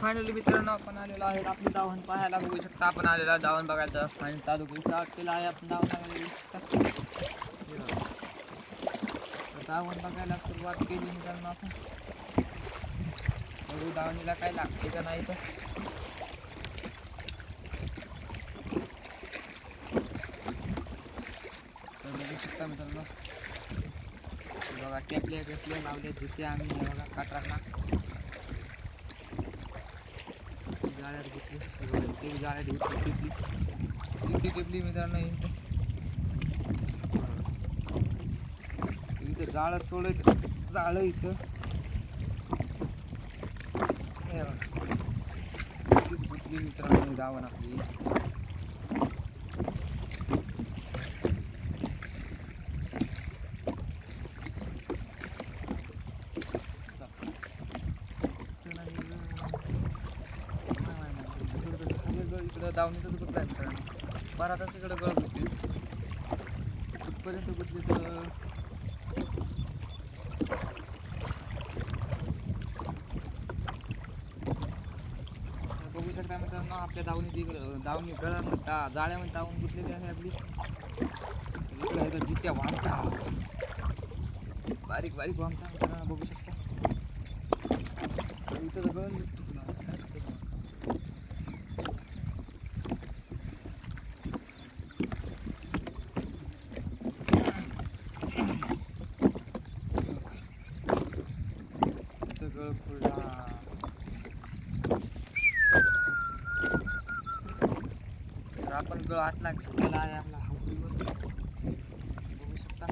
Finally मित्रांनो आपण आलेलो आहे आपली दावण पाहायला बघू शकता. आपण आलेला दावण बघायचं फायनल चालू स्टार्ट केला आहे आपण दावण बघायला. दावण बघायला सुरुवात केली मित्रांनो आपण. बघू दावणीला काय लागते का नाही तर. बघू शकता मित्रांनो बघा टेपले लावले जिथे आम्ही बघा काटारला जाळ्यात घेतली जाळ्यात टिपली मित्रांनो. इथं जाळं सोडायचं जाळं इथं गुतली मित्रांनो दावण आपली. इकडं दावणीचं गुतलं आहे मित्रांनो. बारा तास इकडं गळ गुतली कुठपर्यंत गुतली तर बघू शकता मित्रांनो. आपल्या दावणी दावणी गळामध्ये जाळ्यामध्ये दावून गुतलेली आहे आपली. इकडे आहे तर जित्या वामटा बारीक वामटा मित्रांनो बघू शकता. इथं तर गळ आपण गळ आतला घेतलेला आहे आपला हौदीवर बघू शकता.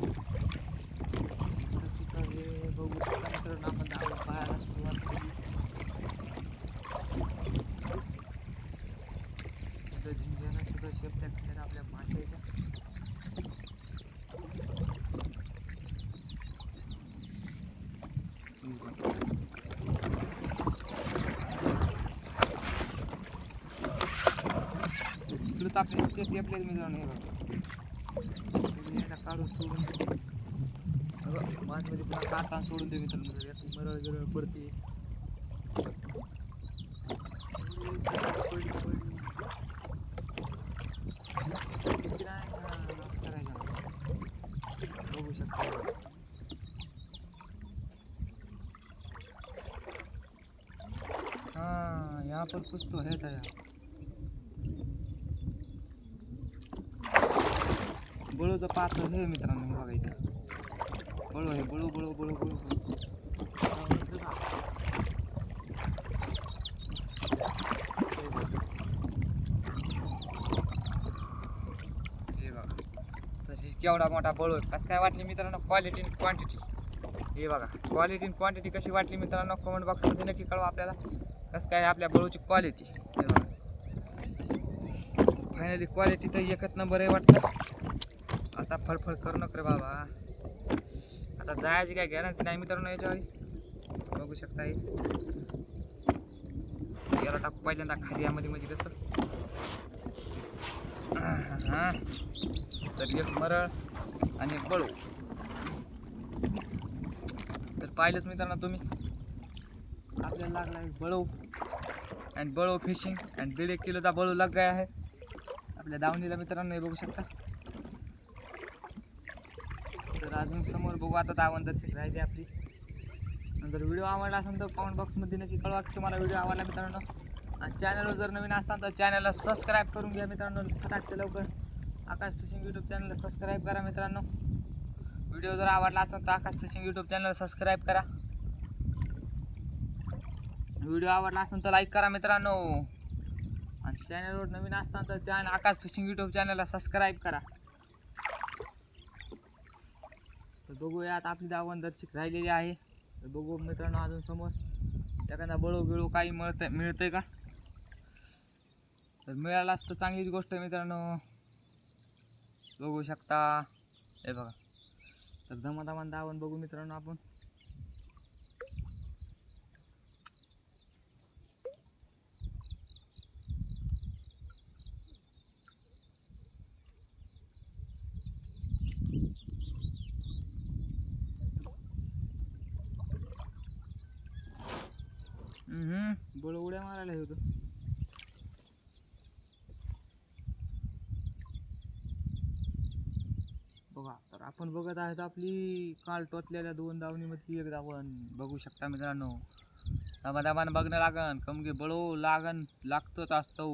हे बघू शकता मित्रांनो आपण दावण पाहायला सुरुवात केली. झिंग्यानं सुद्धा शेपट्या खायला आपल्या माशाच्या. इकडं आपले टेपले मित्रांनो. हे बघा काढून सोडून मासमध्ये पुन्हा काढताना सोडून दे मित्रांनो. जर यात मरळ पडते बघू शकता. हाँ यहाँ पर कुछ तो है था यार. बळूचं पात्र हे मित्रांनो. हे बघा इथे बळू आहे. बळू हे बघा तशी केवढा मोठा बळू आहे. कसं काय वाटली मित्रांनो क्वालिटी आणि क्वांटिटी. हे बघा क्वालिटी आणि क्वांटिटी कशी वाटली मित्रांनो कमेंट बॉक्समध्ये नक्की कळवा आपल्याला. कसं काय आपल्या बळूची क्वालिटी. हे बघा फायनली क्वालिटी तर एकच नंबर आहे वाटतं. आता फळफळ करू नका रे बाबा. आता जायची काय गॅरंटी नाही मित्रांनो याच्यावर. बघू शकता हे याला टाकू पहिल्यांदा खाद्यामध्ये म्हणजे कसं. हां तर एक मरळ आणि एक बळू. तर पाहिलंच मित्रांनो तुम्ही आपल्याला लागला आहे बळू आणि बळू फिशिंग आणि 1.5 किलोचा बळू लग गया आहे आपल्या दावणीला मित्रांनो. हे बघू शकता. तर अजून समोर बघू आता दावण दर्शक राहिली आपली. नंतर व्हिडिओ आवडला असेल तर कमेंट बॉक्समध्ये नक्की कळवा की तुम्हाला व्हिडिओ आवडला मित्रांनो. आणि चॅनलवर जर नवीन असताल तर चॅनलला सबस्क्राईब करून घ्या मित्रांनो. फटाकते लवकर आकाश फिशिंग यूट्यूब चॅनलला सबस्क्राईब करा मित्रांनो. व्हिडिओ जर आवडला असेल तर आकाश फिशिंग यूट्यूब चॅनलला सबस्क्राईब करा. व्हिडिओ आवडला असेल तर लाईक करा मित्रांनो. आणि चॅनलवर नवीन असताल तर आकाश फिशिंग यूट्यूब चॅनलला सबस्क्राईब करा. तर बघूया आता आपली दावण दर्शक राहिलेली आहे. तर बघू मित्रांनो अजून समोर एखादा बळू काही मिळतंय का. तर मिळालाच तर चांगलीच गोष्ट आहे मित्रांनो. बघू शकता हे बघा. तर दमादमान दावण बघू मित्रांनो आपण. बळ उड्या मारायला इकडं तर बघा. तर आपण बघत आहेत आपली काल टोचलेल्या 2 दावणीमध्ये एक दावण बघू शकता मित्रांनो. दाबादाबानं बघणं लागन कमगे बळो लागन लागतच असतो.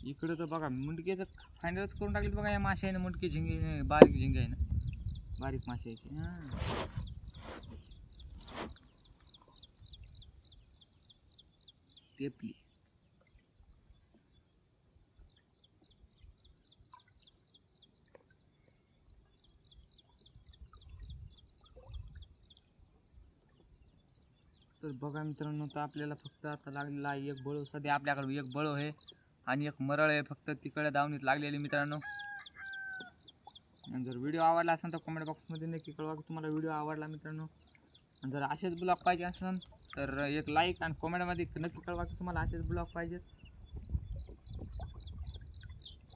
इकडं तर बघा मुंडकेचं फायनलच करून टाकले बघा या माशाने. मुंडके झिंगे बारीक झिंगे आहे ना, बारीक मासे यायचे. टेपली तर बघा मित्रांनो. तर आपल्याला फक्त आता लागलेला आहे एक बळो. सध्या आपल्याकडे एक बळो आहे आणि एक मरळ आहे फक्त तिकडे दावणीत लागलेली मित्रांनो. जर व्हिडिओ आवडला असेल तर कमेंट बॉक्समध्ये नक्की कळवा की तुम्हाला व्हिडिओ आवडला मित्रांनो. जर असेच ब्लॉग पाहिजे असेल तर एक लाईक आणि कमेंटमध्ये नक्की कळवा की तुम्हाला असेच ब्लॉग पाहिजेत.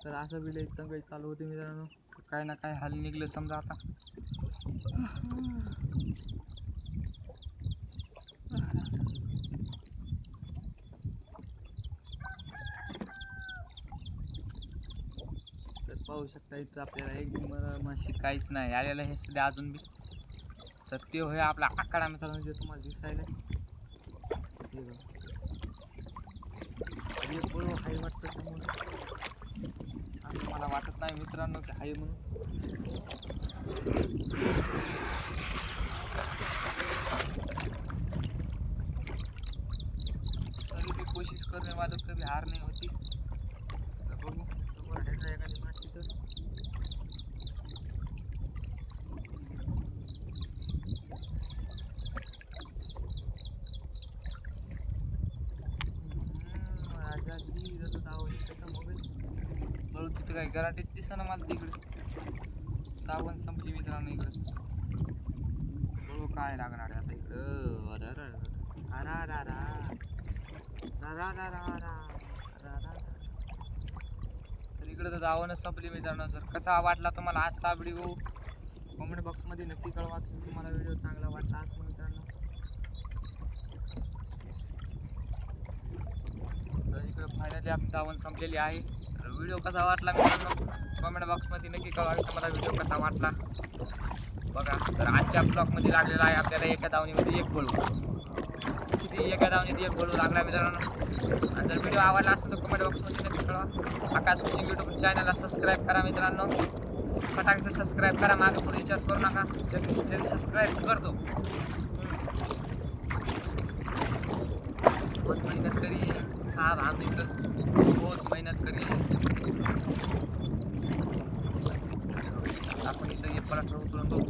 तर असं व्हिडिओ एकदम काही चालू होते मित्रांनो. काय ना काय हाल निघलं समजा आता. तर पाहू शकता इथं आपल्याला एक माशी काहीच नाही आलेलं हे सध्या अजून बी. तर ते होय आपला आकडा मित्रांनो जे तुम्हाला दिसायला. हे बळो हाय वाटतं समोर. असं मला वाटत नाही मित्रांनो की हाय म्हणून. तरी भी कोशिश करणे वादक कभी हार नाही होती. तर बघू समोर आहे का एखादी माशी तर. राजाजी जसं दावणी खतम हो गई. बळू तिथं काही गराटीत दिसना मला तिकडे. दावण संपली मित्रांनो इकडं. बळू काय लागणार आहे आता इकडं. तर इकडं तर दावणच संपली मित्रांनो. जर कसा वाटला तुम्हाला आजचा व्हिडिओ कमेंट बॉक्समध्ये नक्की कळवा की तुम्हाला व्हिडिओ चांगला वाटला असेल मित्रांनो. तर इकडं फायनली आपली दावण संपलेली आहे. तर व्हिडिओ कसा वाटला मित्रांनो कमेंट बॉक्समध्ये नक्की कळवा की तुम्हाला व्हिडिओ कसा वाटला. बघा तर आजच्या ब्लॉगमध्ये लागलेला आहे आपल्याला एका दावणीमध्ये एक बळू. किती एका दावणीत एक बळू लागला मित्रांनो. आणि जर व्हिडिओ आवडला असेल तर कमेंट बॉक्समध्ये नक्की कळवा. आकाश फिशिंग यूट्यूब चॅनलला सबस्क्राईब करा मित्रांनो. फटाकसे सबस्क्राईब करा, मागे पुढे विचार करू नका. जल्दी सबस्क्राईब करतो. बहुत मेहनत करी है साहब हम इधर, बहुत मेहनत करी है. आपण इथं हे पराठा उतरून बघू.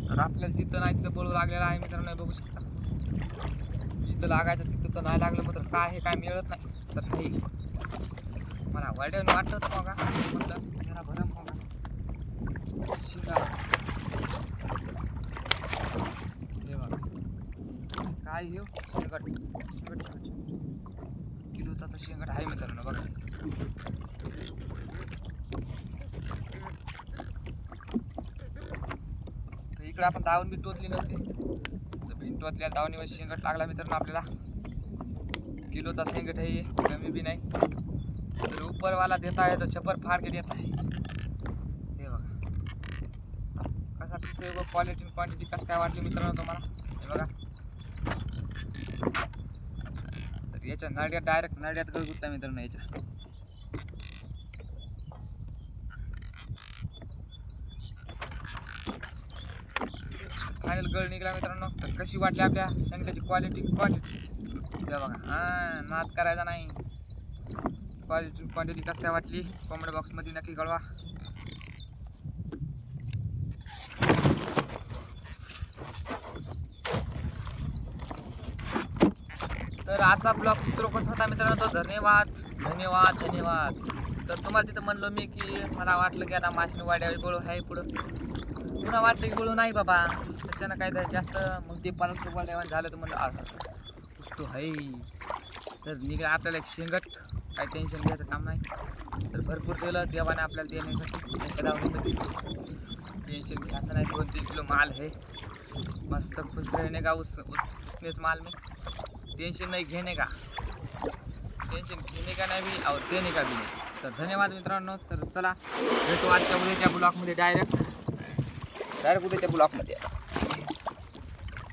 तर आपल्याला जिथं नाही तिथं बळू लागलेला आहे मित्रांनो बघू शकता. जिथं लागायचं तिथं तर नाही लागलं मात्र काय हे काय मिळत नाही. तर काही मला वाईट वाटत होतं बघा. म्हटलं जरा भरम बघा शिंगा हे बघा काय घेऊ. शेंगट शेंगट शेंगट किलोचा तर शेंगट आहे मित्रांनो बघा. तर इकडे आपण दावण बी टोचली नव्हती. तर बिन टोचल्या दावणीवर शेंगट लागला मित्रांनो आपल्याला. किलोचा शेंगट आहे कमी बी नाही. तर उपरवाला देता है तो छप्पर फाड़ के देता है. हे बघा कसा पीस आहे. क्वालिटी क्वांटिटी कसं काय वाटली मित्रांनो तुम्हाला हे बघा. तर याच्या नळ्यात डायरेक्ट नळ्यात गळ गुतला मित्रांनो याच्या. फायनल गळ निघाला मित्रांनो. तर कशी वाटली आपल्या शेंगटाची क्वालिटी क्वांटिटी हे बघा. नाद करायचा नाही. क्वालिटी क्वांटिटी कसं काय वाटली कमेंट बॉक्समध्ये नक्की कळवा. तर आजचा ब्लॉग चित्रकोच होता मित्रांनो. तो धन्यवाद धन्यवाद धन्यवाद. तर तुम्हाला तिथं म्हणलो मी की मला वाटलं की आता माशिन वाड्यावर बळू आहे पुढं. पुन्हा वाटतं की बळू नाही बाबा. त्याच्यानं काय जास्त मग ते परत वाड्यावर झालं तर म्हणलं पुसतो आहे. तर निघा आपल्याला एक शेंगट. काही टेन्शन घ्यायचं काम नाही. तर भरपूर दिलं देवाने आपल्याला देण्यासाठी एका दावणीमध्ये. टेंशन घे असं नाही 2-3 किलो माल है मस्त खुश रहने का उसमें माल में टेंशन नहीं घेने का टेंशन घेने का नाही भी और देने का भी नाही. तर धन्यवाद मित्रांनो. तर चला भेटू आजच्या उद्याच्या ब्लॉगमध्ये डायरेक्ट उद्याच्या ब्लॉगमध्ये.